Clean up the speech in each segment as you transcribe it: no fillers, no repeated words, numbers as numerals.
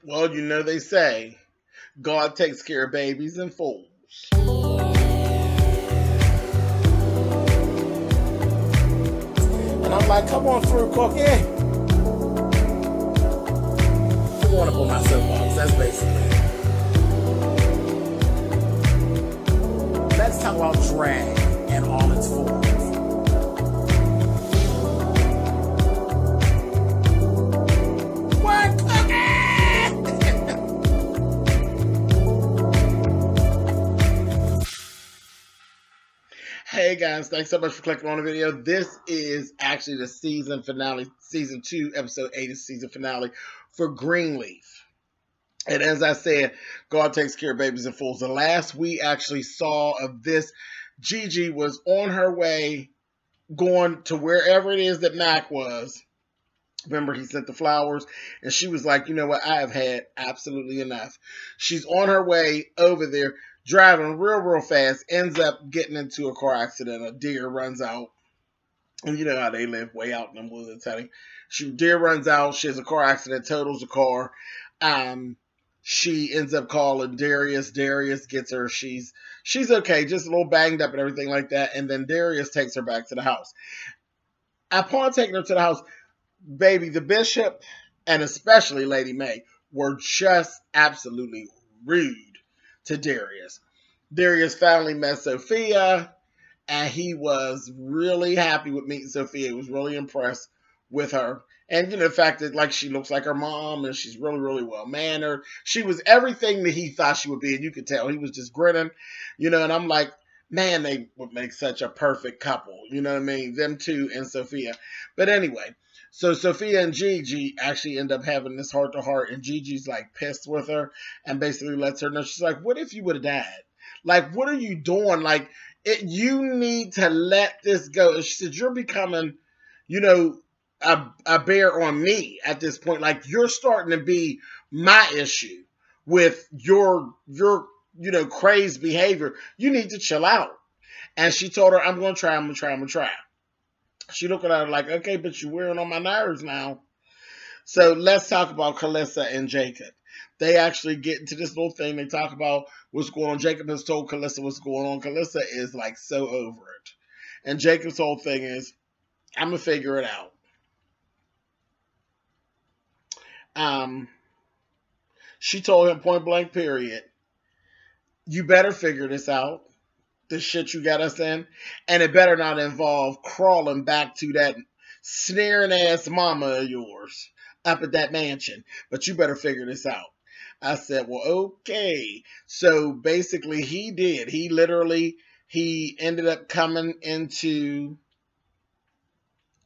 Well, you know they say God takes care of babies and fools. And I'm like, come on through, Cookie. I want to put my soapbox. That's basically it. Let's talk about drag and all its forms. What, Cookie? Hey guys, thanks so much for clicking on the video. This is actually the season finale, season 2, episode 8 is season finale for Greenleaf. And as I said, God takes care of babies and fools. The last we actually saw of this, Gigi was on her way going to wherever it is that Mac was. Remember, he sent the flowers, and she was like, you know what, I have had absolutely enough. She's on her way over there, driving real fast, ends up getting into a car accident. A deer runs out. And you know how they live way out in the woods, honey. Deer runs out. She has a car accident, totals the car. She ends up calling Darius. Darius gets her. She's okay, just a little banged up and everything like that. And then Darius takes her back to the house. Upon taking her to the house, baby, the bishop and especially Lady May were just absolutely rude to Darius. Darius finally met Sophia, and he was really happy with meeting Sophia. He was really impressed with her. And, you know, the fact that, like, she looks like her mom, and she's really well-mannered. She was everything that he thought she would be, and you could tell. He was just grinning, you know, and I'm like, man, they would make such a perfect couple. You know what I mean? Them two and Sophia. But anyway, so Sophia and Gigi actually end up having this heart-to-heart, and Gigi's, like, pissed with her and basically lets her know. She's like, what if you would have died? Like, what are you doing? Like, you need to let this go. And she said, you're becoming, you know, a bear on me at this point. Like, you're starting to be my issue with your you know, crazed behavior. You need to chill out. And she told her, I'm going to try. She looked at her like, okay, but you're wearing on my nerves now. So let's talk about Calissa and Jacob. They actually get into this little thing. They talk about what's going on. Jacob has told Calissa what's going on. Calissa is like so over it. And Jacob's whole thing is, I'm going to figure it out. She told him point blank period, you better figure this out, the shit you got us in, and it better not involve crawling back to that sneering ass mama of yours up at that mansion, but you better figure this out. I said, well, okay. So basically he did. He ended up coming into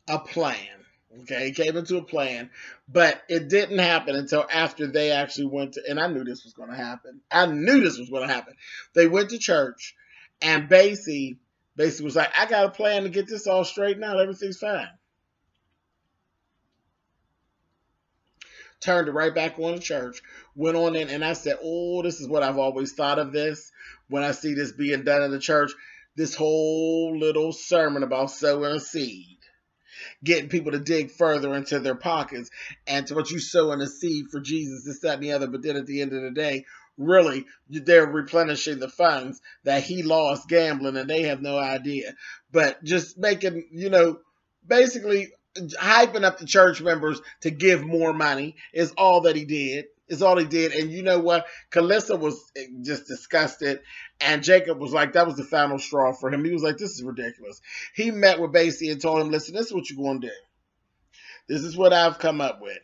a plan. Okay, he came into a plan, but it didn't happen until after they actually went to, and I knew this was going to happen. They went to church, and Bassy was like, I got a plan to get this all straightened out. Everything's fine. Turned it right back on to church, went on in, and I said, oh, this is what I've always thought of this. When I see this being done in the church, this whole little sermon about sowing a seed. Getting people to dig further into their pockets and to what you sow in a seed for Jesus, this, that, and the other. But then at the end of the day, really, they're replenishing the funds that he lost gambling and they have no idea. But just making, you know, basically hyping up the church members to give more money is all that he did. Is all he did. And you know what? Calissa was just disgusted. And Jacob was like, that was the final straw for him. He was like, this is ridiculous. He met with Bassy and told him, listen, this is what you're going to do. This is what I've come up with.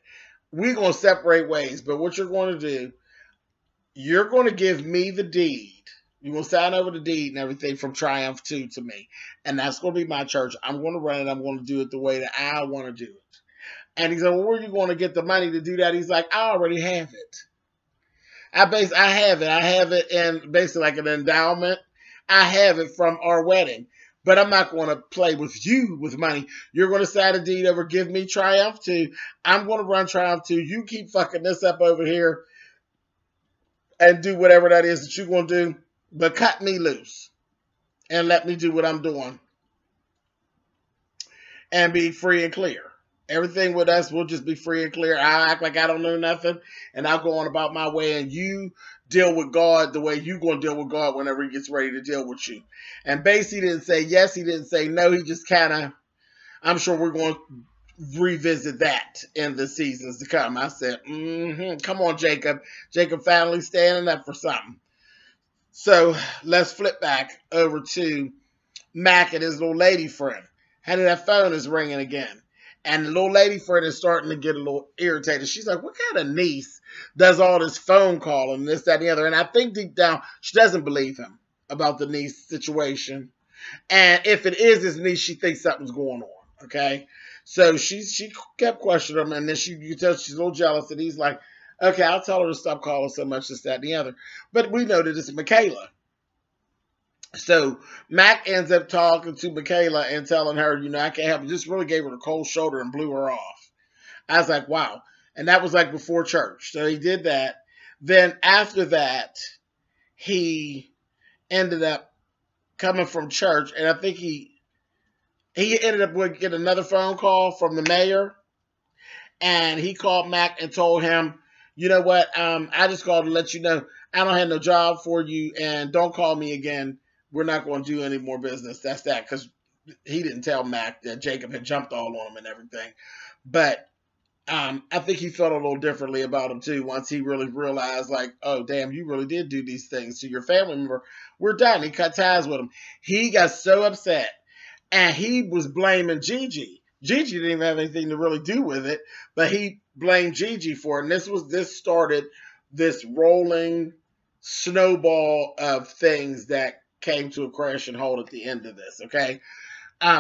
We're going to separate ways. But what you're going to do, you're going to give me the deed. You're going to sign over the deed and everything from Triumph 2 to me. And that's going to be my church. I'm going to run it. I'm going to do it the way that I want to do it. And he said, well, where are you going to get the money to do that? He's like, I already have it. I have it in basically like an endowment. I have it from our wedding. But I'm not going to play with you with money. You're going to sign a deed over, give me Triumph 2. I'm going to run Triumph 2. You keep fucking this up over here and do whatever that is that you're going to do. But cut me loose and let me do what I'm doing and be free and clear. Everything with us will just be free and clear. I'll act like I don't know nothing, and I'll go on about my way, and you deal with God the way you're going to deal with God whenever he gets ready to deal with you. And Bassy didn't say yes, he didn't say no. He just kind of, I'm sure we're going to revisit that in the seasons to come. I said, come on, Jacob. Jacob finally standing up for something. So let's flip back over to Mac and his little lady friend. Honey, that phone is ringing again. And the little lady friend is starting to get a little irritated. She's like, what kind of niece does all this phone calling and this, that, and the other? And I think deep down, she doesn't believe him about the niece situation. And if it is his niece, she thinks something's going on, okay? So she kept questioning him, and then you can tell she's a little jealous, and he's like, okay, I'll tell her to stop calling so much, this, that, and the other. But we know that it's Michaela. So Mac ends up talking to Michaela and telling her, you know, I can't help it. Just really gave her the cold shoulder and blew her off. I was like, wow. And that was like before church. So he did that. Then after that, he ended up coming from church. And I think he ended up with getting another phone call from the mayor. And he called Mac and told him, you know what? I just called to let you know I don't have no job for you. And don't call me again. We're not going to do any more business. That's that. Because he didn't tell Mac that Jacob had jumped all on him and everything. But I think he felt a little differently about him, too, once he really realized, like, oh, damn, you really did do these things to your family member. We're done. He cut ties with him. He got so upset. And he was blaming Gigi. Gigi didn't even have anything to really do with it. But he blamed Gigi for it. And this started this rolling snowball of things that came to a crash and halt at the end of this, okay?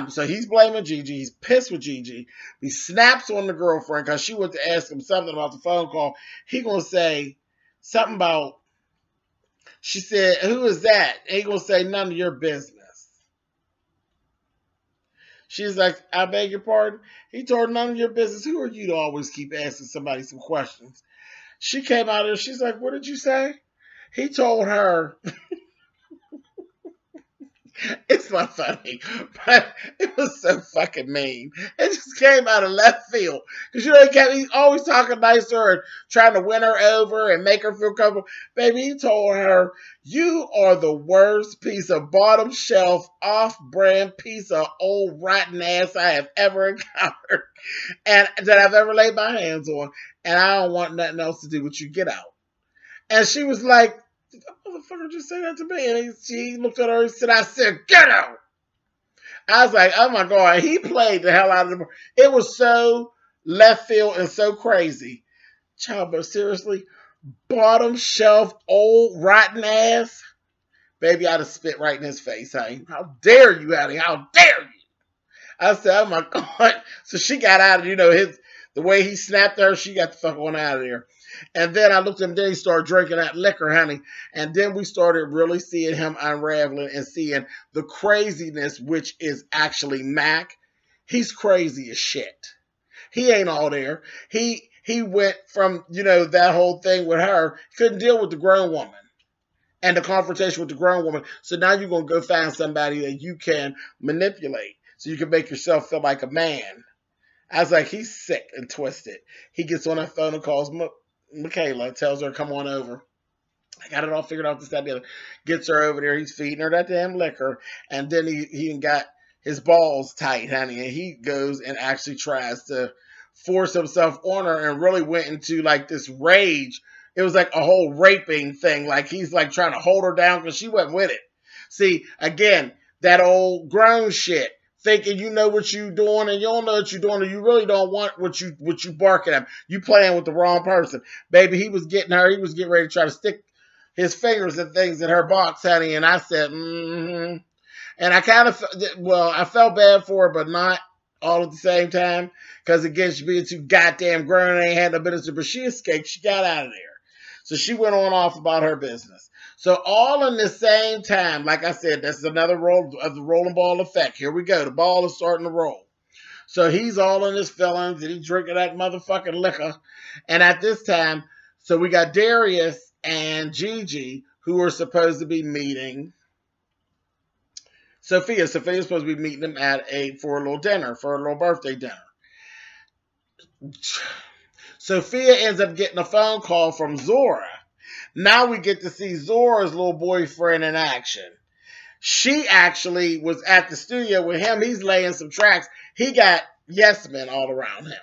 So he's blaming Gigi. He's pissed with Gigi. He snaps on the girlfriend because she went to ask him something about the phone call. He gonna say something about, she said, who is that? And he gonna say, none of your business. She's like, I beg your pardon? He told her, none of your business. Who are you to always keep asking somebody some questions? She came out there. She's like, what did you say? He told her... It's not funny, but it was so fucking mean. It just came out of left field. Because, you know, he's always talking nice to her and trying to win her over and make her feel comfortable. Baby, he told her, you are the worst piece of bottom shelf, off-brand piece of old rotten ass I have ever encountered and that I've ever laid my hands on. And I don't want nothing else to do with you. Get out. And she was like, did that motherfucker just say that to me? And she looked at her and said, I said, get out. I was like, oh my God, he played the hell out of the... It was so left field and so crazy. Child, but seriously, bottom shelf, old, rotten ass. Baby, I'd have spit right in his face, honey. How dare you, honey? How dare you? I said, oh my God. So she got out of, you know, the way he snapped her, she got the fuck on out of there. And then I looked at him, then he started drinking that liquor, honey. And then we started really seeing him unraveling and seeing the craziness, which is actually Mac. He's crazy as shit. He ain't all there. He went from, you know, that whole thing with her. Couldn't deal with the grown woman and the confrontation with the grown woman. So now you're going to go find somebody that you can manipulate so you can make yourself feel like a man. I was like, he's sick and twisted. He gets on that phone and calls Michaela, tells her, come on over. I got it all figured out, this, that, and the other. Gets her over there. He's feeding her that damn liquor. And then he got his balls tight, honey. And he goes and actually tries to force himself on her and really went into like this rage. It was like a whole raping thing. Like he's like trying to hold her down because she wasn't with it. See, again, that old grown shit. Thinking you know what you're doing and you don't know what you're doing and you really don't want what you barking at. You playing with the wrong person. Baby, he was getting her. He was getting ready to try to stick his fingers and things in her box, honey. And I said, And I kind of, I felt bad for her, but not all at the same time. Because again, she being too goddamn grown and ain't had no business. But she escaped. She got out of there. So she went on off about her business. So all in the same time, like I said, that's another roll of the rolling ball effect. Here we go. The ball is starting to roll. So he's all in his feelings and he's drinking that motherfucking liquor. And at this time, so we got Darius and Gigi who are supposed to be meeting Sophia. Sophia's supposed to be meeting them for a little dinner, for a little birthday dinner. Sophia ends up getting a phone call from Zora. Now we get to see Zora's little boyfriend in action. She actually was at the studio with him. He's laying some tracks. He got yes men all around him.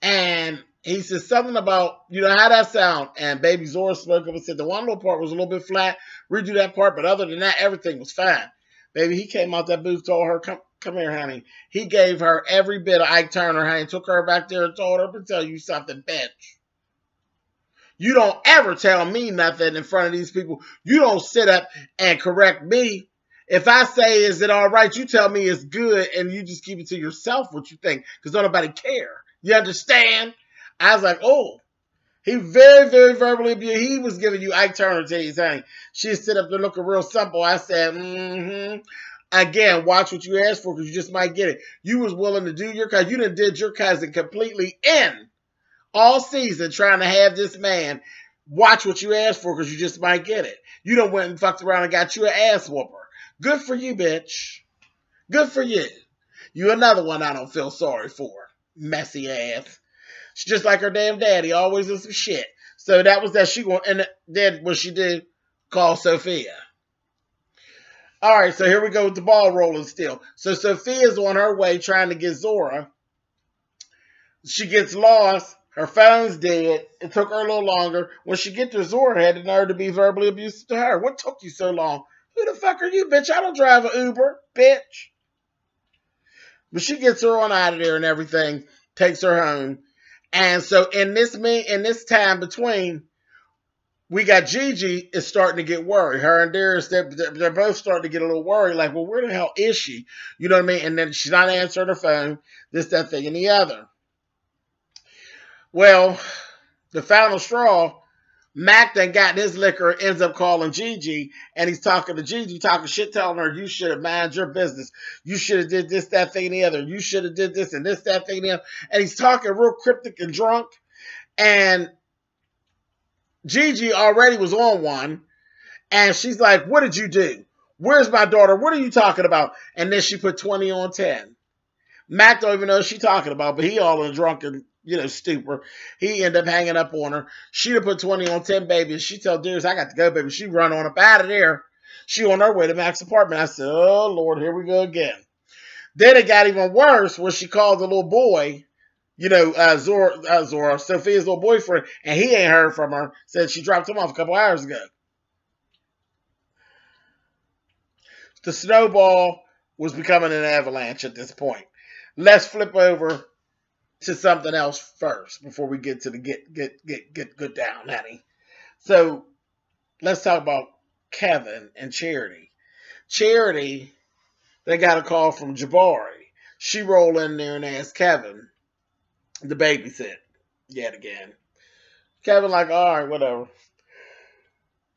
And he says something about, you know, how that sound? And baby Zora spoke up and said the one little part was a little bit flat. Redo that part. But other than that, everything was fine. Baby, he came out that booth, told her, come here, honey. He gave her every bit of Ike Turner, honey. Took her back there and told her to tell you something, bitch. You don't ever tell me nothing in front of these people. You don't sit up and correct me. If I say, is it all right, you tell me it's good, and you just keep it to yourself what you think, because don't nobody care. You understand? I was like, oh. He very, very verbally abused. He was giving you Ike Turner titties, honey. She sit up there looking real simple. I said, Again, watch what you ask for, because you just might get it. You was willing to do your cousin. You done did your cousin completely in all season trying to have this man. Watch what you ask for, because you just might get it. You done went and fucked around and got you an ass whooper. Good for you, bitch. Good for you. You another one I don't feel sorry for. Messy ass. She's just like her damn daddy, always in some shit. So that was that. She went, and then what she did, call Sophia. All right, so here we go with the ball rolling still. So Sophia's on her way trying to get Zora. She gets lost. Her phone's dead. It took her a little longer. When she gets to Zora, had the nerve to be verbally abusive to her. What took you so long? Who the fuck are you, bitch? I don't drive an Uber, bitch. But she gets her on out of there and everything, takes her home. And so in this time between, we got Gigi is starting to get worried. Her and Darius, they're both starting to get a little worried. Like, well, where the hell is she? You know what I mean? And then she's not answering her phone. This, that, thing, and the other. Well, the final straw, Mac done got his liquor, ends up calling Gigi, and he's talking to Gigi, talking shit, telling her, you should have minded your business. You should have did this, that, thing, and the other. You should have did this and this, that, thing, and the other. And he's talking real cryptic and drunk. And Gigi already was on one. And she's like, what did you do? Where's my daughter? What are you talking about? And then she put 20 on 10. Mac don't even know what she's talking about, but he all in a drunken, stupor. He ended up hanging up on her. She'd have put 20 on 10, baby. And she tell Darius, I got to go, baby. She run on up out of there. She on her way to Mac's apartment. I said, oh, Lord, here we go again. Then it got even worse when she called the little boy, Zora, Sophia's little boyfriend, and he ain't heard from her. Said she dropped him off a couple hours ago. The snowball was becoming an avalanche at this point. Let's flip over to something else first before we get to the get down, honey. So let's talk about Kevin and Charity. Charity, they got a call from Jabari. She rolled in there and asked Kevin to babysit yet again. Kevin like, all right, whatever.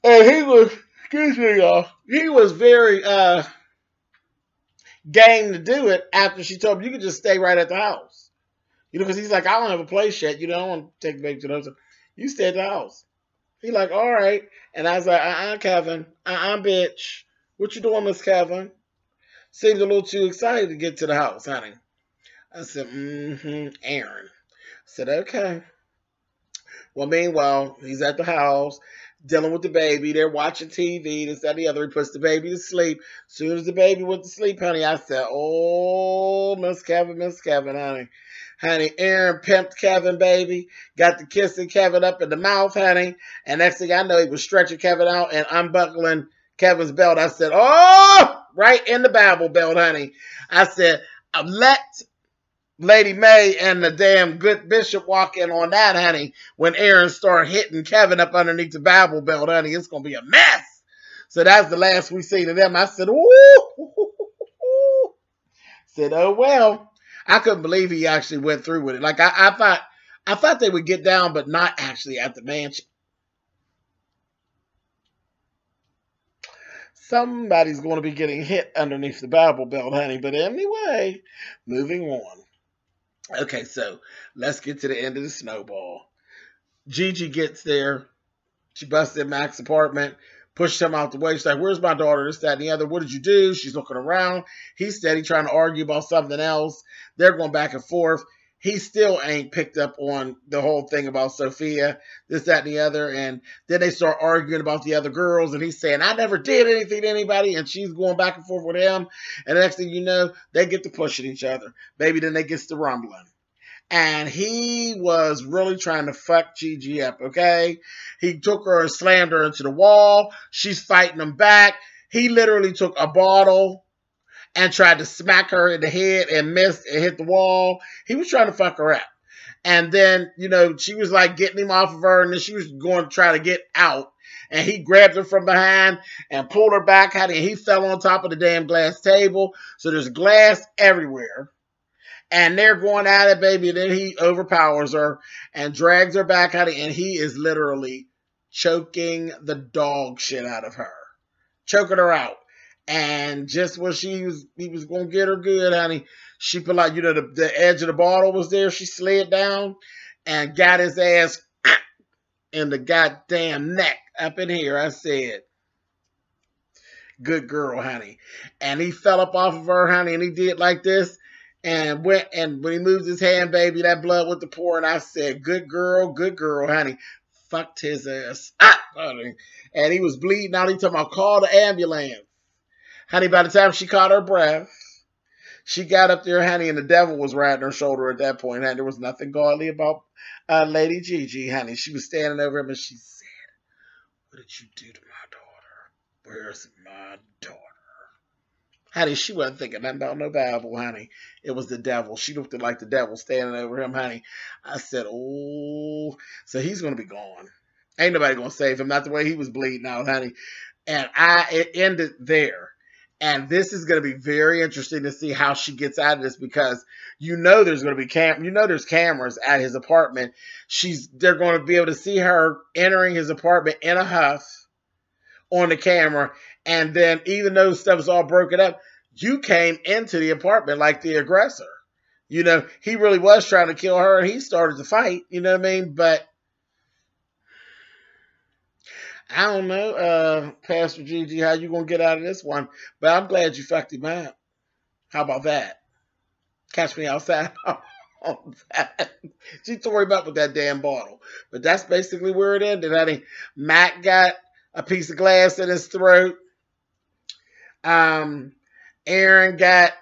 And he was, excuse me, y'all, he was very game to do it after she told him you could just stay right at the house. Because he's like, I don't have a place yet. I don't want to take the baby to the house. You stay at the house. He like, all right. And I was like, Kevin. Bitch. What you doing, Miss Kevin? Seemed a little too excited to get to the house, honey. I said, Aaron. I said, okay. Well, meanwhile, he's at the house, dealing with the baby. They're watching TV, this, that, and the other. He puts the baby to sleep. As soon as the baby went to sleep, honey, I said, oh, Miss Kevin, honey. Honey, Aaron pimped Kevin, baby. Got the kissing Kevin up in the mouth, honey. And next thing I know, he was stretching Kevin out and unbuckling Kevin's belt. I said, oh, right in the Bible belt, honey. I said, let Lady May and the damn good bishop walk in on that, honey. When Aaron started hitting Kevin up underneath the Bible belt, honey, it's going to be a mess. So that's the last we seen of them. I said, ooh. Said, oh, well. I couldn't believe he actually went through with it. Like I thought they would get down, but not actually at the mansion. Somebody's going to be getting hit underneath the Bible belt, honey. But anyway, moving on. Okay, so let's get to the end of the snowball. Gigi gets there. She busts in Mac's apartment. Pushed him out the way. She's like, where's my daughter? This, that, and the other. What did you do? She's looking around. He's steady trying to argue about something else. They're going back and forth. he still ain't picked up on the whole thing about Sophia, this, that, and the other. And then they start arguing about the other girls, and he's saying, I never did anything to anybody, and she's going back and forth with him. And the next thing you know, they get to pushing each other. Baby, then they gets to rumbling. And he was really trying to fuck Gigi up, okay? He took her and slammed her into the wall. She's fighting him back. He literally took a bottle and tried to smack her in the head and missed and hit the wall. He was trying to fuck her up. And then, you know, she was like getting him off of her, and then she was going to try to get out. And he grabbed her from behind and pulled her back, and he fell on top of the damn glass table. So there's glass everywhere. And they're going at it, baby. And then he overpowers her and drags her back out, and he is literally choking the dog shit out of her. Choking her out. And just when he was going to get her good, honey, she put like, you know, the edge of the bottle was there. She slid down and got his ass in the goddamn neck up in here. I said, good girl, honey. And he fell up off of her, honey, and he did like this. And when he moved his hand, baby, that blood went to pour. And I said, good girl, honey. Fucked his ass up, honey. And he was bleeding out. He talking about, call the ambulance. Honey, by the time she caught her breath, she got up there, honey, and the devil was riding her shoulder at that point, honey. There was nothing godly about Lady Gigi, honey. She was standing over him, and she said, what did you do to my daughter? Where's my daughter? Honey, she wasn't thinking nothing about no Bible, honey. It was the devil. She looked like the devil standing over him, honey. I said, oh, so he's going to be gone. Ain't nobody going to save him, not the way he was bleeding out, honey. And it ended there. And this is going to be very interesting to see how she gets out of this, because you know there's going to be there's cameras at his apartment. They're going to be able to see her entering his apartment in a huff on the camera. And then even though stuff is all broken up, you came into the apartment like the aggressor. You know, he really was trying to kill her, and he started to fight. You know what I mean? But I don't know, Pastor Gigi, how you going to get out of this one. But I'm glad you fucked him up. How about that? Catch me outside on that. She tore him up with that damn bottle. But that's basically where it ended, honey. Mac got a piece of glass in his throat. Aaron got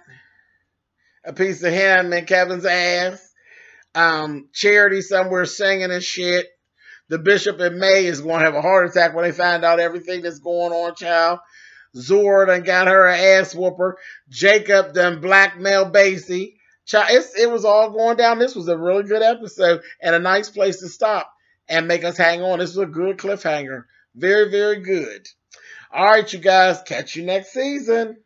a piece of him in Kevin's ass. Charity somewhere singing and shit. The bishop in May is going to have a heart attack when they find out everything that's going on, child. Zora done got her an ass whooper. Jacob done blackmailed Bassy. Child, it was all going down. This was a really good episode and a nice place to stop and make us hang on. This was a good cliffhanger. Very, very good. All right, you guys. Catch you next season.